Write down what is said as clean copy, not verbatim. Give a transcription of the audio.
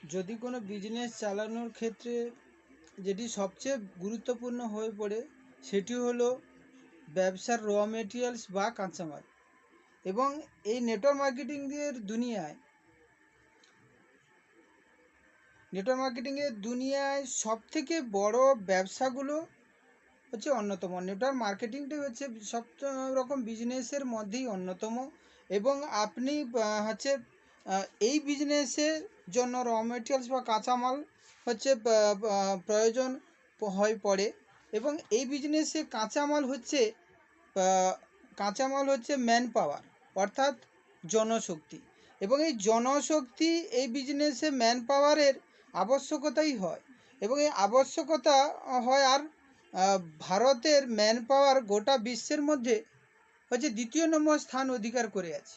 যদি কোনো বিজনেস চালানোর ক্ষেত্রে যেটি সবচেয়ে গুরুত্বপূর্ণ হয়ে পড়ে সেটি হলো ব্যবসার র মেটেরিয়ালস বা কাঁচামাল। এবং এই নেটওয়ার্ক মার্কেটিংয়ের দুনিয়ায় সবথেকে বড় ব্যবসাগুলো হচ্ছে অন্যতম। নেটওয়ার্ক মার্কেটিংটাই হচ্ছে সব রকম বিজনেসের মধ্যেই অন্যতম। এবং আপনি হচ্ছে এই বিজনেসের জন্য র মেটেরিয়ালস বা কাঁচামাল হচ্ছে প্রয়োজন হয়ে পড়ে। এবং এই বিজনেসে কাঁচামাল হচ্ছে ম্যান পাওয়ার, অর্থাৎ জনশক্তি। এবং এই জনশক্তি এই বিজনেসে ম্যান পাওয়ারের আবশ্যকতাই হয়। এবং এই আবশ্যকতা হয়। আর ভারতের ম্যান পাওয়ার গোটা বিশ্বের মধ্যে হচ্ছে 2 নম্বর স্থান অধিকার করে আছে।